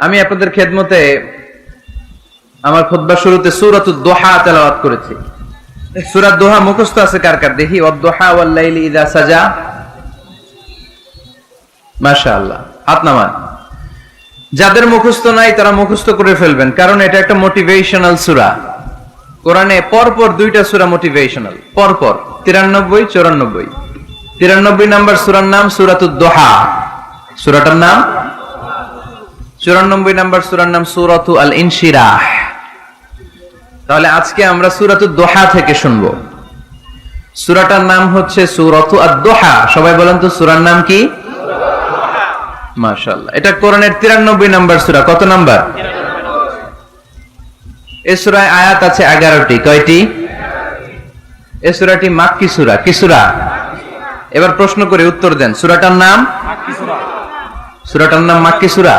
আমি আপনাদের খেদমতে আমার খুতবার শুরুতে সূরাতুদ দোহা তেলাওয়াত করেছি। সূরা দোহা মুখস্থ আছে কার কার দেখি? ওয়াদ-দোহা ওয়াল-লাইলি ইযা সাজা। মাশাআল্লাহ, হাত নামান। যাদের মুখস্থ নাই তারা মুখস্থ করে ফেলবেন, কারণ এটা একটা মোটিভেশনাল সূরা। কোরআনে পরপর দুইটা সূরা মোটিভেশনাল, পরপর 93 94। 93 নাম্বার সূরার নাম সূরাতুদ দোহা, সূরাটার নাম। 94 নাম্বার সূরার নাম সূরাতু আল ইনশিরাহ। তাহলে আজকে আমরা সূরাতুদ দোহা থেকে শুনবো। সূরাটার নাম হচ্ছে সূরাতু আদ-দোহা। সবাই বলেন তো সূরার নাম কি? মাশাআল্লাহ, এটা কোরআনের 93 নাম্বার সূরা। কত নাম্বার? এই সূরায় আয়াত আছে 11টি। কয়টি? এই সূরাটি মাক্কি সূরা। কি সূরা? এবার প্রশ্ন করে উত্তর দেন। সূরাটার নাম? সূরাটার নাম মাক্কি সূরা।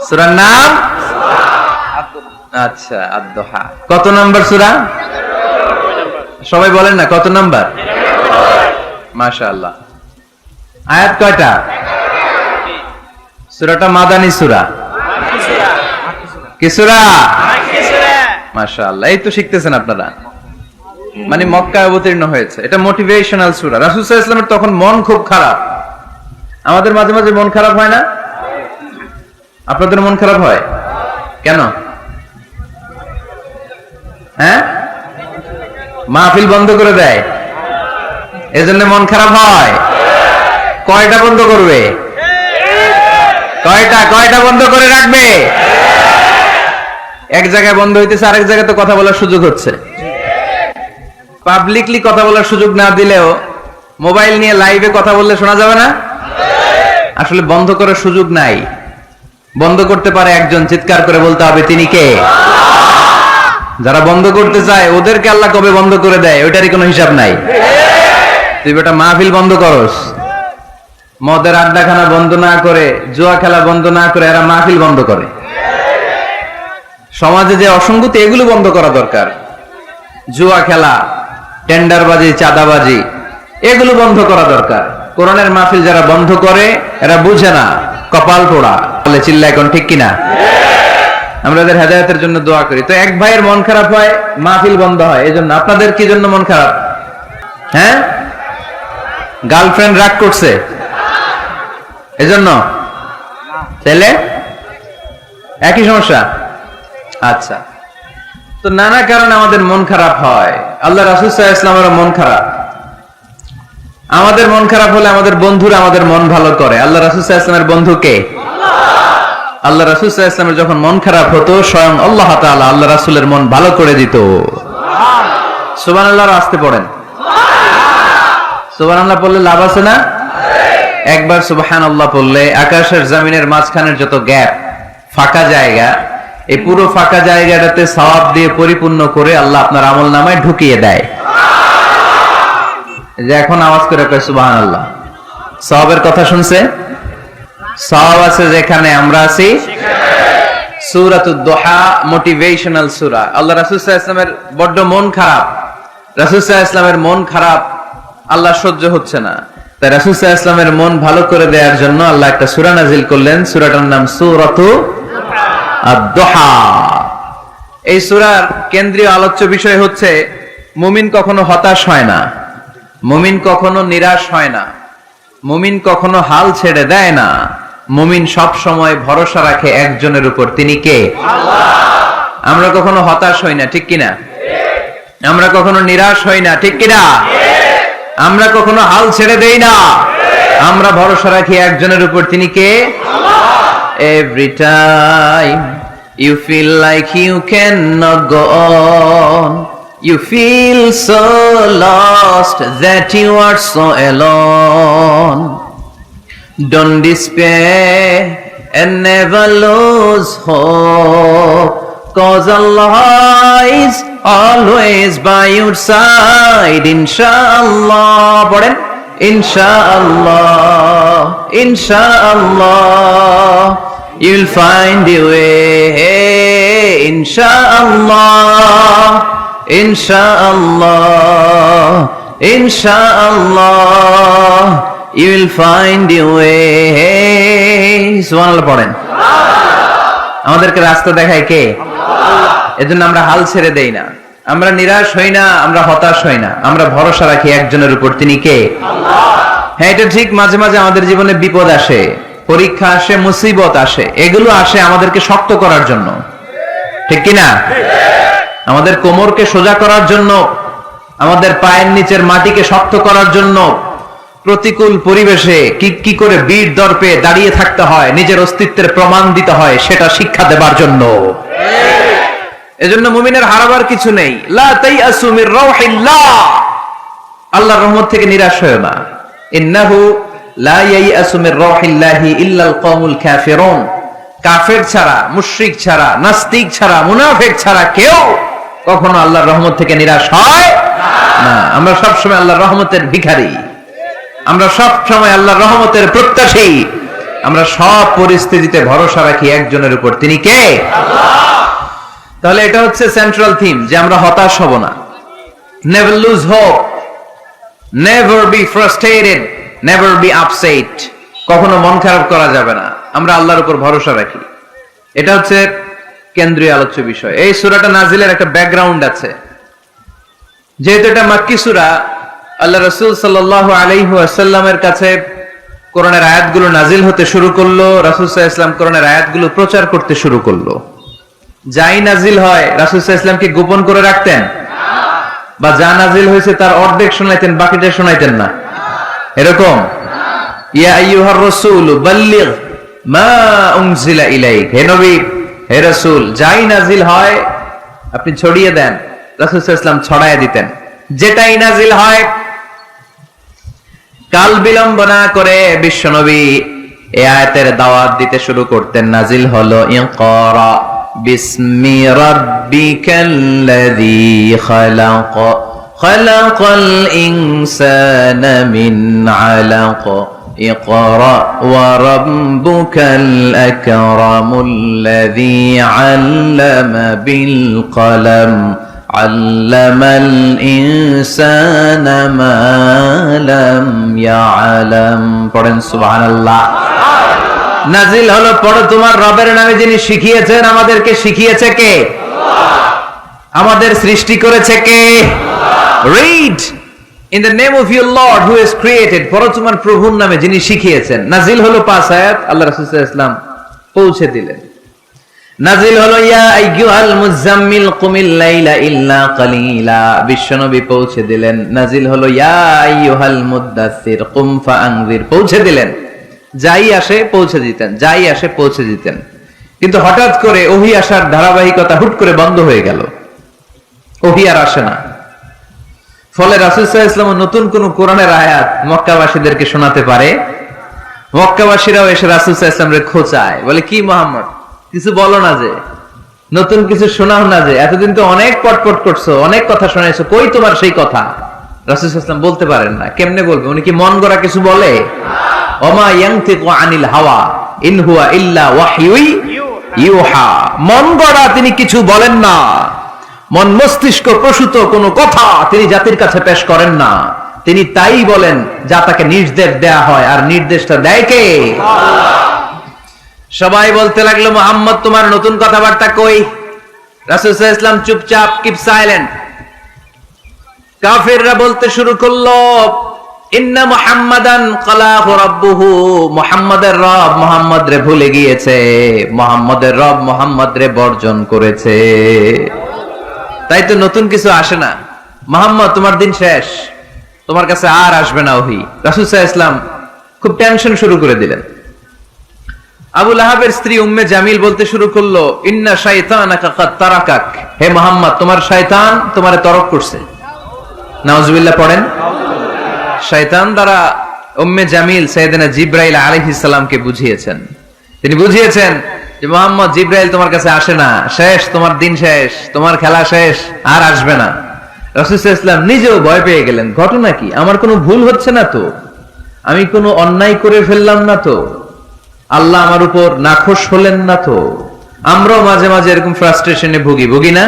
সূরার নাম? আচ্ছা, আদ-দোহা। কত নাম্বার সূরা? সবাই বলেন না কত নাম্বার? মাশাআল্লাহ। আয়াত কয়টা? সূরাটা মাদানী সূরা। কি সূরা? মাশাআল্লাহ, এই তো শিখতেছেন আপনারা। মানে মক্কায় অবতীর্ণ হয়েছে। এটা মোটিভেশনাল সূরা। রাসূল সাল্লাল্লাহু আলাইহি ওয়াসাল্লামের তখন মন খুব খারাপ। আমাদের মাঝে মাঝে মন খারাপ হয় না? আপনাদের মন খারাপ হয় কেন? হ্যাঁ, মাহফিল বন্ধ করে দেয়, এজন্য মন খারাপ হয়। কয়টা বন্ধ করবে? কয়টা বন্ধ করে রাখবে? এক জায়গায় বন্ধ হইতেছে, আরেক জায়গায় তো কথা বলার সুযোগ হচ্ছে। পাবলিকলি কথা বলার সুযোগ না দিলেও মোবাইল নিয়ে লাইভে কথা বললে শোনা যাবে না? আসলে বন্ধ করার সুযোগ নাই। বন্ধ করতে পারে একজন, চিৎকার করে বলতে হবে তিনি কে? যারা বন্ধ করতে চায় ওদেরকে আল্লাহ কবে বন্ধ করে দেয় ওইটারই কোনো হিসাব নাই। তুই বেটা মাহফিল বন্ধ করস, মদের আড্ডাখানা বন্ধ না করে, জুয়া খেলা বন্ধ না করে এরা মাহফিল বন্ধ করে। সমাজে যে অসঙ্গতি, এগুলো বন্ধ করা দরকার। জুয়া খেলা, টেন্ডারবাজি, চাঁদাবাজি, এগুলো বন্ধ করা দরকার। কোরআনের মাহফিল যারা বন্ধ করে এরা বুঝে না, কপাল পোড়া। বলে চিল্লা এখন, ঠিক কিনা? আমরা এদের হেদায়েতের জন্য দোয়া করি। তো এক ভাইয়ের মন খারাপ হয়, মাহফিল বন্ধ হয়, এজন্য। আপনাদের কি জন্য মন খারাপ? হ্যাঁ, গার্লফ্রেন্ড রাগ করছে এজন্য? ছেলে একই সমস্যা? আচ্ছা, তো নানা কারণে আমাদের মন খারাপ হয়। আল্লাহ রাসূল সাল্লাল্লাহু আলাইহি ওয়াসাল্লামের মন খারাপ। আমাদের মন খারাপ হলে আমাদের বন্ধুরা আমাদের মন ভালো করে। আল্লাহ রাসূল সাল্লাল্লাহু আলাইহি ওয়াসাল্লামের বন্ধু কে? আল্লাহ রাসূল সাল্লাল্লাহু আলাইহি ওয়াসাল্লামের যখন মন খারাপ হতো, স্বয়ং আল্লাহ তাআলা আল্লাহ রাসূলের মন ভালো করে দিত। সুবহানাল্লাহ, আসতে পড়েন। সুবহানাল্লাহ পড়লে লাভ আছে না? একবার সুবহানাল্লাহ পড়লে আকাশের জমিনের মাঝখানের যত গ্যাপ, ফাঁকা জায়গা, এই পুরো ফাঁকা জায়গাটাতে সওয়াব দিয়ে পরিপূর্ণ করে আল্লাহ আপনার আমলনামায় ঢুকিয়ে দেয়। যে এখন আওয়াজ করে কয় সুবহানাল্লাহ, সওয়াবের কথা শুনছে? সওয়াব আছে যেখানে, আমরা আছি। সূরাতুদ দোহা মোটিভেশনাল সূরা। আল্লাহ রাসূল সাল্লাল্লাহু আলাইহি ওয়াসাল্লামের বড্ড মন খারাপ। রাসূল সাল্লাল্লাহু আলাইহি ওয়াসাল্লামের মন খারাপ, আল্লাহ সহ্য হচ্ছে না। তাই রাসূল সাল্লাল্লাহু আলাইহি ওয়াসাল্লামের মন ভালো করে দেওয়ার জন্য আল্লাহ একটা সূরা নাযিল করলেন। সূরাটার নাম সূরাতু আদ-দোহা। এই সূরার কেন্দ্রীয় আলোচ্য বিষয় হচ্ছে মুমিন কখনো হতাশ হয় না, মুমিন কখনো নিরাশ হয় না, মুমিন কখনো হাল ছেড়ে দেয় না। মুমিন সব সময় ভরসা রাখে একজনের উপর, তিনি কে? আল্লাহ। আমরা কখনো হতাশ হই না, ঠিক কিনা? আমরা কখনো নিরাশ হই না, ঠিক কিনা? আমরা কখনো হাল ছেড়ে দেই না, আমরা ভরসা রাখি একজনের উপর, তিনি কে? আল্লাহ। Every time you feel like you cannot go on, you feel so lost that you are so alone. Don't despair and never lose hope, 'cause Allah is always by your side. Inshallah, পড়েন, Inshallah, Inshallah, you'll find your way. Inshallah, Inshallah, Inshallah, you will find your way সুবহানাল্লাহ পড়েন। আমাদেরকে রাস্তা দেখায় কে? এজন্য আমরা হাল ছেড়ে দেই না, আমরা নিরাশ হই না, আমরা হতাশ হই না, আমরা ভরসা রাখি একজনের উপর, তিনি কে? আল্লাহ। হ্যাঁ, এটা ঠিক, মাঝে মাঝে আমাদের জীবনে বিপদ আসে, পরীক্ষা আসে, মুসিবত আসে, এগুলো আসে আমাদেরকে শক্ত করার জন্য, ঠিক কি না? আমাদের কোমরকে সোজা করার জন্য, আমাদের পায়ের নিচের মাটিকে শক্ত করার জন্য, প্রতিকূল পরিবেশে কি করে বীর দর্পে দাঁড়িয়ে থাকতে হয়, নিজের অস্তিত্বের প্রমাণ দিতে হয়, সেটা শিক্ষা দেবার জন্য। এজন্য মুমিনের হারাবার কিছু নেই। লা তাইয়াসু মির রাউহিল্লাহ, আল্লাহর রহমত থেকে নিরাশ হয়ো না। ইন্নাহু লা ইয়াইয়াসু মির রাউহিল্লাহি ইল্লাল কওমুল কাফিরুন, কাফের ছাড়া, মুশরিক ছাড়া, নাস্তিক ছাড়া, মুনাফিক ছাড়া কেউ কখনো আল্লাহর রহমত থেকে নিরাশ হয় না। আমরা সব সময় আল্লাহর রহমতের ভিখারি, আমরা সব সময় আল্লাহর রহমতের প্রত্যাশী, আমরা সব পরিস্থিতিতে ভরসা রাখি একজনের উপর, তিনি কে? আল্লাহ। তাহলে এটা হচ্ছে সেন্ট্রাল থিম, যে আমরা হতাশ হব না। Never lose hope, never be frustrated, never be upset, কখনো মন খারাপ করা যাবে না, আমরা আল্লাহর উপর ভরসা রাখি। এটা হচ্ছে কেন্দ্রীয় আলোচ্য বিষয়। এই সূরাটা নাজিলের একটা ব্যাকগ্রাউন্ড আছে। যেহেতু এটা মাক্কি সূরা, আল্লাহ রাসূল সাল্লাল্লাহু আলাইহি ওয়াসাল্লামের কাছে কোরআনের আয়াতগুলো নাজিল হতে শুরু করলো, রাসূল সাল্লাল্লাহু আলাইহি ওয়াসাল্লাম কোরআনের আয়াতগুলো প্রচার করতে শুরু করলো। যাই নাজিল হয় রাসূল সাল্লাল্লাহু আলাইহি ওয়াসাল্লাম কি গোপন করে রাখতেন? বা যা নাজিল হয়েছে তার অর্ধেক শোনাইতেন, বাকিটা শোনাইতেন না? এরকম? ইয়া আইয়ুহার রাসূল বাল্লিগ মা উনজিলা ইলাইক, হে নবী, হে রাসূল, যাই নাজিল হয় আপনি ছড়িয়ে দেন। রাসূল সাল্লাল্লাহু আলাইহি ওয়াসাল্লাম ছড়ায়া দিতেন, যেটাই নাজিল হয়। কাল বিলম্ব না করে বিশ্বনবী এই আয়াতের দাওয়াত দিতে শুরু করতেন। নাজিল হলো ইকরা বিসমি রাব্বিকাল্লাযী খালাক, খালাকাল ইনসানা মিন আলাক, ইকরা ওয়া রাব্বুকাল আকরামুল্লাযী আল্লামা বিল কলম, আল্লামাল ইনসানা মা লাম ইয়ালাম। পড়েন সুবহানাল্লাহ। নাজিল হলো, পড়ো, তোমার রবের নামে যিনি শিখিয়েছেন, আমাদেরকে শিখিয়েছে কে? আল্লাহ। আমাদের সৃষ্টি করেছে কে? Allah. Read in the name of your lord who has created, পড়ো তোমার প্রভুর নামে যিনি শিখিয়েছেন। নাজিল হলো 5 আয়াত, আল্লাহ রাসূল সাল্লাল্লাহু আলাইহি ওয়াসাল্লাম পৌঁছে দিলেন। নাজিল হলো ইয়া আইয়ুহাল মুজাম্মিল কুমিল লাইলা ইল্লা কালিলা, বিশ্বনবী পৌঁছে দিলেন। নাজিল হলো ইয়া আইয়ুহাল মুদ্দাসসির কুম ফাআনজির, পৌঁছে দিলেন। যাই আসে পৌঁছে দিতেন, যাই আসে পৌঁছে দিতেন। কিন্তু হঠাৎ করে ওহী আসার ধারাবাহিকতা হুট করে বন্ধ হয়ে গেল, ওহী আর আসে না। ফলে রাসূল সাল্লাল্লাহু আলাইহি ওয়াসাল্লাম নতুন কোন কোরআনের আয়াত মক্কাবাসীদেরকে শোনাতে পারে। মক্কাবাসীরাও এসে রাসূল সাল্লাল্লাহু আলাইহি ওয়াসাল্লামকে খোঁচায়, বলে কি মুহাম্মদ, কিছু বলো না, যে নতুন কিছু শোনাও না, যে এতদিন তো অনেক পটপট করছো, অনেক কথা শোনাইছো, কই তোমার সেই কথা? রাসূল সাল্লাল্লাহু আলাইহি ওয়াসাল্লাম বলতে পারেন না। কেমনে বলবে? উনি কি মন গড়া কিছু বলে? ওমা ইয়ানতিকু আনিল হাওয়া ইন হুয়া ইল্লা ওয়াহয়ু ইউহা, মন গড়া তিনি কিছু বলেন না, মন মস্তিষ্ক প্রসূত কোনো কথা তিনি জাতির কাছে পেশ করেন না। তিনি তাই বলেন যা তাকে নির্দেশ দেয়া হয়, আর নির্দেশটা দেয় কে? আল্লাহ। সবাই বলতে লাগলো, মুহাম্মদ তোমার নতুন কথাবার্তা কই? রাসূল সাল্লাল্লাহু আলাইহি ওয়াসাল্লাম চুপচাপ, কিপ সাইলেন্ট। কাফিররা বলতে শুরু করলো, ইন্না মুহাম্মাদান ক্বালাহু রাব্বুহু, মুহাম্মাদের রব মুহাম্মদ রে ভুলে গিয়েছে, মুহাম্মাদের রব মুহাম্মদ রে বর্জন করেছে। তাই তো নতুন কিছু আসে না। মুহাম্মদ তোমার দিন শেষ, তোমার কাছে আর আসবে না ওহী। রাসূল সাল্লাল্লাহু আলাইহি ওয়াসাল্লাম খুব টেনশন শুরু করে দিলেন। আবু লাহাবের স্ত্রী উম্মে জামিল বলতে শুরু করলো, ইন্না শাইতানাকা কাদ তারাকাক, হে মুহাম্মদ তোমার শয়তান তোমারে তরক করছে। নাউজুবিল্লাহ পড়েন। শয়তান দ্বারা উম্মে জামিল সাইয়েদনা জিবরাইল আলাইহিস সালামকে বুঝিয়েছেন। তিনি বুঝিয়েছেন যে মুহাম্মদ, জিবরাইল তোমার কাছে আসে না, শেষ, তোমার দিন শেষ, তোমার খেলা শেষ, আর আসবে না। রাসূল সাল্লাল্লাহু আলাইহি ওয়াসাল্লাম নিজেও ভয় পেয়ে গেলেন। ঘটনা কি? আমার কোনো ভুল হচ্ছে না তো? আমি কোনো অন্যায় করে ফেললাম না তো? আল্লাহ আমার উপর নাখোশ হলেন না তো? আমরাও মাঝে মাঝে এরকম ফ্রাস্ট্রেশনে ভুগি না?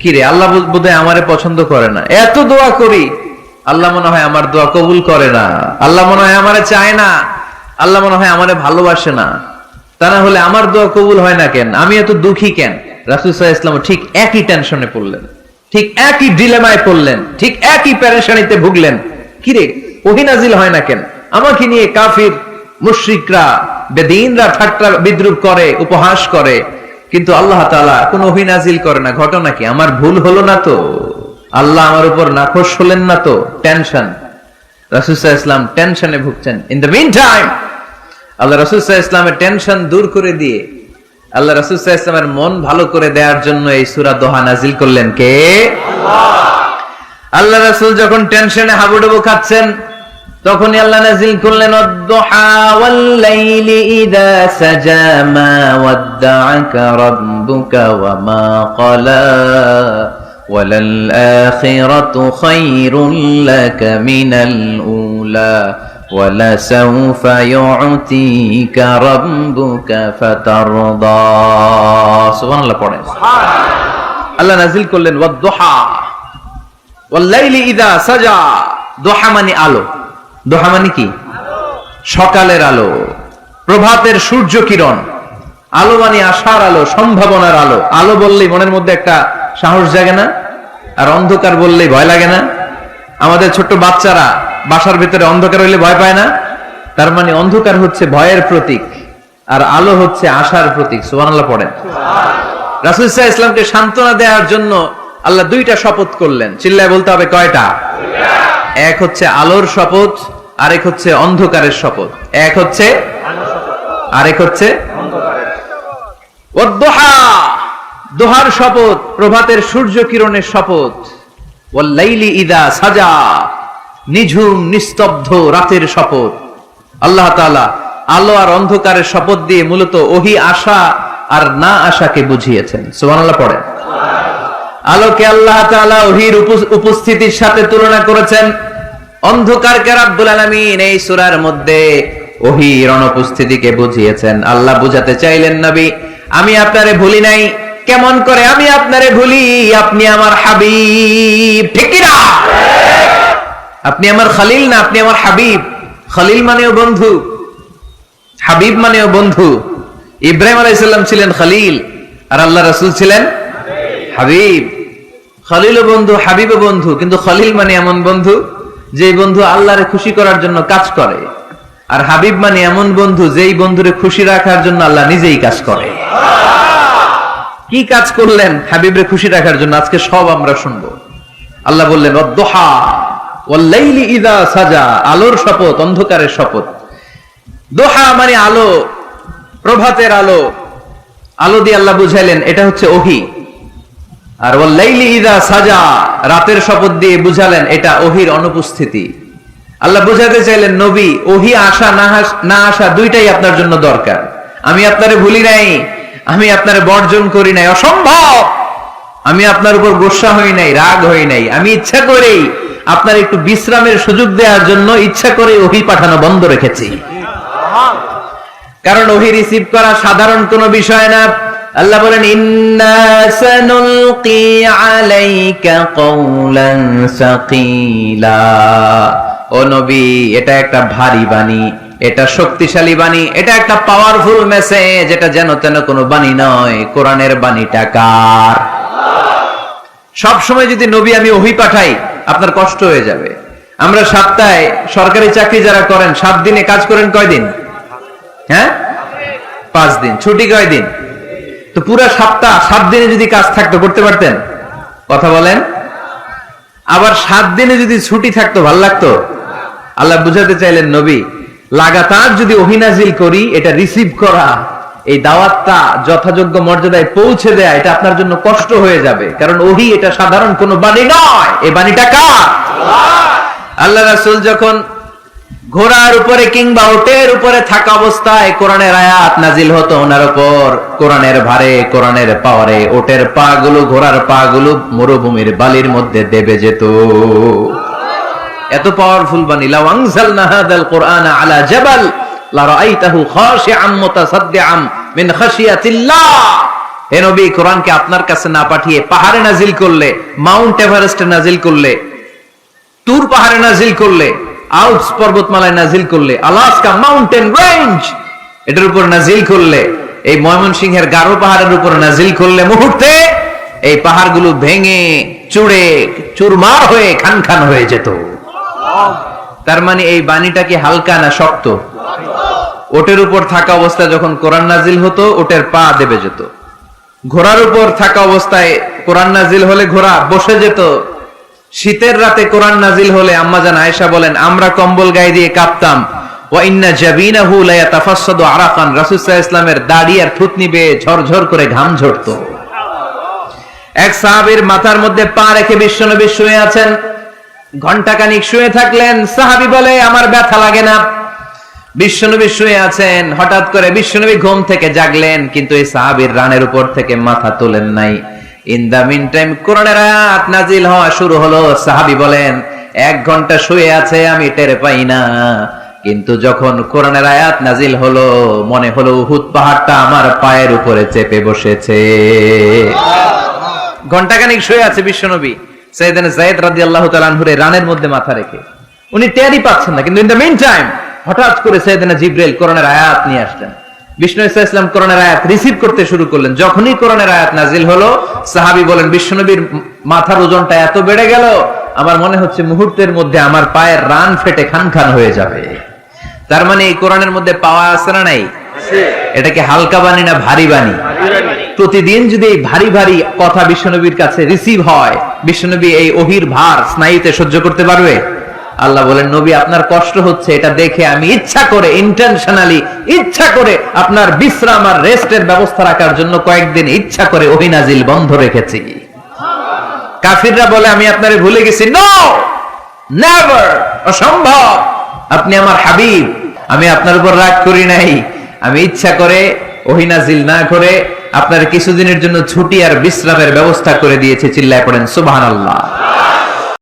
কি রে, আল্লাহ বোধহয় আমারে পছন্দ করে না, এত দোয়া করি আল্লাহ মনে হয় আমার দোয়া কবুল করে না, আল্লাহ মনে হয় আমারে চায় না, আল্লাহ মনে হয় আমারে ভালোবাসে না। তা না হলে আমার দোয়া কবুল হয় না কেন, আমি এত দুঃখী কেন? রাসূল সাল্লাল্লাহু আলাইহি ওয়াসাল্লাম ঠিক একই টেনশনে পড়লেন, ঠিক একই ডিলেমায় পড়লেন, ঠিক একই পেরেশানিতে ভুগলেন। কিরে ওহী নাজিল হয় না কেন? আমাকে নিয়ে কাফির মুশরিকরা বেদিনরা ঠাট্টা বিদ্রুপ করে, উপহাস করে, কিন্তু আল্লাহ তাআলা কোনো ওহী নাজিল করে না। ঘটনা কি? আমার ভুল হলো না তো? আল্লাহ আমার উপর নাখোশ হলেন না তো? টেনশন। রাসূল সাল্লাল্লাহু আলাইহি ওয়াসাল্লাম টেনশনে ভুগছেন। ইন দ্য মিন টাইম আল্লাহ রাসূল সাল্লাল্লাহু আলাইহি ওয়াসাল্লামের টেনশন দূর করে দিয়ে আল্লাহ রাসূল সাল্লাল্লাহু আলাইহি ওয়াসাল্লামের মন ভালো করে দেওয়ার জন্য এই সূরা দোহা নাজিল করলেন কে? আল্লাহ। আল্লাহ রাসূল যখন টেনশনে হাবুডুবু খাচ্ছেন তখনই আল্লাহ নাজিল করলেন ওয়াদ-দুহা ওয়াল-লাইলি ইযা সাজা মা ওয়াদ্দাআকা রাব্বুকা ওয়া মা ক্বালা ওয়ালাল আখিরাতু খায়রুল লাকা মিনাল উলা ওয়ালাসাউফা ইউ'তিকা রাব্বুকা ফাতারদা। সুবহানাল্লাহ পড়েন। সুবহানাল্লাহ। আল্লাহ নাজিল করলেন ওয়াদ-দুহা ওয়াল-লাইলি ইযা সাজা। দুহা মানে আলো। দুহা মানে কি? সকালের আলো, প্রভাতের সূর্য কিরণ। আলো মানে আশার আলো, সম্ভাবনার আলো। আলো বললেই মনের মধ্যে একটা সাহস জাগে না? আর অন্ধকার বললেই ভয় লাগে না? আমাদের ছোট্ট বাচ্চারা বাসার ভিতরে অন্ধকার হইলে ভয় পায় না? তার মানে অন্ধকার হচ্ছে ভয়ের প্রতীক আর আলো হচ্ছে আশার প্রতীক। সুবহানাল্লাহ পড়েন। রাসূল সাল্লাল্লাহু আলাইহি ওয়াসাল্লামকে সান্ত্বনা দেওয়ার জন্য আল্লাহ দুইটা শপথ করলেন। চিল্লায় বলতে হবে কয়টা? এক হচ্ছে আলোর শপথ, আরেক হচ্ছে অন্ধকারের শপথ। এক হচ্ছে আরেক হচ্ছে ওয়াদ-দুহা, দুহার শপথ, প্রভাতের সূর্য কিরণের শপথ। ওয়াল-লাইলি ইযা সাজা, নিঝুম নিস্তব্ধ রাতের শপথ। আল্লাহ তাআলা আলো আর অন্ধকারের শপথ দিয়ে মূলত ওহী আশা আর না আশাকে বুঝিয়েছেন। সুবহানাল্লাহ পড়েন। আলোকে আল্লাহ তাআলা ওহীর উপস্থিতির সাথে তুলনা করেছেন, অন্ধকারকে রব্বুল আলামিন এই সূরার মধ্যে ওহীর অনুপস্থিতিকে বুঝিয়েছেন। আল্লাহ বুঝাতে চাইলেন নবী আমি আপনারে ভুলি নাই। কেমন করে আমি আপনারে ভুলি? আপনি আমার হাবিব, ঠিক কি না? আপনি আমার খলিল না, আপনি আমার হাবিব। খলিল মানেও বন্ধু, হাবিব মানেও বন্ধু। ইব্রাহিম আলাইহিস সালাম ছিলেন খলিল আর আল্লাহ রাসূল ছিলেন হাবিব। খলিলও বন্ধু, হাবিবও বন্ধু, কিন্তু খলিল মানে এমন বন্ধু যে বন্ধু আল্লাহরে খুশি করার জন্য কাজ করে, আর হাবিব মানে এমন বন্ধু যেই বন্ধুরে খুশি রাখার জন্য আল্লাহ নিজেই কাজ করে। কি কাজ করলেন হাবিবরে খুশি রাখার জন্য? আজকে সব আমরা শুনবো। আল্লাহ বললেন ওয়াদ-দুহা ওয়াল-লাইলি ইযা সাজা, আলোর শপথ, অন্ধকারের শপথ। দুহা মানে আলো, প্রভাতের আলো। আলো দিয়ে আল্লাহ বুঝাইলেন এটা হচ্ছে ওহী। আর ওয়াল-লাইলি ইযা সাজা, রাতের শপথ দিয়ে বুঝালেন এটা ওহীর অনুপস্থিতি। আল্লাহ বুঝাতে চাইলেন নবী ওহী আসা না আসা দুইটাই আপনার জন্য দরকার। আমি আপনারে ভুলি নাই, আমি আপনারে বর্জন করি নাই, অসম্ভব। আমি আপনার উপর গোসা হই নাই, রাগ হই নাই। আমি ইচ্ছা করেই আপনার একটু বিশ্রামের সুযোগ দেওয়ার জন্য ইচ্ছা করে ওহী পাঠানো বন্ধ রেখেছি। কারণ ওহী রিসিভ করা সাধারণ কোনো বিষয় না। আল্লাহ বলেন ইন্না সানুলকি আলাইকা কওলান সাকিলা। ও নবী এটা একটা ভারী বাণী, এটা শক্তিশালী বাণী, এটা একটা পাওয়ারফুল মেসেজ। এটা যেন তেন কোনো বাণী নয়, কোরআনের বাণীটা কার? সব সময় যদি নবী আমি ওহী পাঠাই আপনার কষ্ট হয়ে যাবে। আমরা সপ্তাহে সরকারি চাকরি যারা করেন 7 দিনে কাজ করেন কয়দিন? হ্যাঁ 5 দিন। ছুটি কয়দিন? তো পুরা সপ্তাহ 7 দিনে যদি কাজ থাকতো করতে পারতেন? কথা বলেন। আবার 7 দিনে যদি ছুটি থাকতো ভাল লাগতো? আল্লাহ বুঝাতে চাইলেন নবী লাগাতার যদি ওহী নাজিল করি, এটা রিসিভ করা, এই দাওয়াতটা যথাযোগ্য মর্যাদায় পৌঁছে দেয়া এটা আপনার জন্য কষ্ট হয়ে যাবে। কারণ ওহী এটা সাধারণ কোনো বাণী নয়, এই বাণীটা কার? আল্লাহ রাসূল যখন ঘোড়ার উপরে কিংবা উটের উপরে থাকা অবস্থায় কোরআনের আয়াত নাজিল হতো ওনার উপর, কোরআনের ভারে, কোরআনের পাওয়ারে উটের পা গুলো, ঘোড়ার পা গুলো মরুভূমির বালির মধ্যে দেবে যেত। এত পাওয়ারফুল বাণী। লাউ আনজালনা হাযাল কুরআনা আলা জাবাল লা রাআইতাহু খাশিআম মুতাসাদ্দিআম মিন খাশিয়াতিল্লাহ। হে নবী কোরআনকে আপনার কাছে না পাঠিয়ে পাহাড়ে নাজিল করলে, মাউন্ট এভারেস্টে নাজিল করলে তুর পাহাড়ে নাজিল করলে, আল্পস পর্বতমালায় নাজিল করলে, আলাস্কা মাউন্টেন রেঞ্জ এটার উপর নাজিল করলে, এই ময়মনসিংহের গারো পাহাড়ের উপর নাজিল করলে মুহূর্তে এই পাহাড়গুলো ভেঙে চুড়ে চুরমার হয়ে খান খান হয়ে যেত। তার মানে এই বাণীটা কি হালকা না শক্ত? ওটের উপর থাকা অবস্থায় যখন কোরআন নাজিল হতো ওটের পা দেবে যেত। ঘোড়ার উপর থাকা অবস্থায় কোরআন নাজিল হলে ঘোড়া বসে যেত। শীতের রাতে কোরআন নাজিল হলে আম্মাজান আয়েশা বলেন আমরা কম্বল গায়ে দিয়ে কাঁপতাম। ওয়া ইন্না জাবিনাহু লা ইয়াতাফাসসাদু আরাকান, রাসূল সাল্লাল্লাহু আলাইহি ওয়াসাল্লামের দাড়ি আর থুতনি বেয়ে ঝরঝর করে ঘাম ঝরতো। এক সাহাবীর মাথার মধ্যে পা রেখে বিশ্বনবী শুয়ে আছেন, ঘন্টাখানিক শুয়ে থাকলেন। সাহাবী বলে আমার ব্যথা লাগে না। বিশ্বনবী শুয়ে আছেন, হঠাৎ করে বিশ্বনবী ঘুম থেকে জাগলেন, কিন্তু এই সাহাবীর রানের উপর থেকে মাথা তোলেন নাই। ইন দা মিন টাইম কোরআনের আয়াত নাজিল হওয়া শুরু হলো। সাহাবী বলেন 1 ঘন্টা শুয়ে আছে আমি টের পাই না, কিন্তু যখন কোরআনের আয়াত নাজিল হলো মনে হলো উহুদ পাহাড়টা আমার পায়ের উপরে চেপে বসেছে। ঘন্টাখানিক শুয়ে আছে বিশ্বনবী সাইয়েদনা যায়েদ রাদিয়াল্লাহু তাআলা আনহুর রানের মধ্যে মাথা রেখে, উনি টেরই পাচ্ছেন না। কিন্তু ইন দা মিন টাইম হঠাৎ করে সাইয়েদনা জিবরাইল কোরআনের আয়াত নিয়ে আসলেন। বিষ্ণু ইসা ইসলাম কোরআনের আয়াত রিসিভ করতে শুরু করলেন। যখনই কোরআনের আয়াত নাজিল হলো সাহাবী বলেন বিশ্বনবীর মাথার ওজনটা এত বেড়ে গেল আমার মনে হচ্ছে মুহূর্তের মধ্যে আমার পায়ের রান ফেটে খান খান হয়ে যাবে। তার মানে এই কোরআনের মধ্যে পাওয়া আছে না নাই? এটা কি হালকা বাণী না ভারী বাণী? প্রতিদিন যদি এই ভারী ভারী কথা বিশ্বনবীর কাছে রিসিভ হয়, বিশ্বনবী এই ওহির ভার স্নায়ুতে সহ্য করতে পারবে? আল্লাহ বলেন নবী আপনার কষ্ট হচ্ছে এটা দেখে আমি ইচ্ছা করে ইন্টেনশনালি ইচ্ছা করে আপনার বিশ্রাম আর রেস্টের ব্যবস্থা রাখার জন্য কয়েকদিন ইচ্ছা করে ওহী নাজিল বন্ধ রেখেছি। কাফিররা বলে আমি আপনারে ভুলে গেছি। নো, নেভার, অসম্ভব। আপনি আমার হাবিব, আমি আপনার উপর রাগ করি নাই। আমি ইচ্ছা করে ওহী নাজিল না করে আপনার কিছুদিনের জন্য ছুটি আর বিশ্রামের ব্যবস্থা করে দিয়েছি। চিল্লায় পড়েন সুবহানাল্লাহ।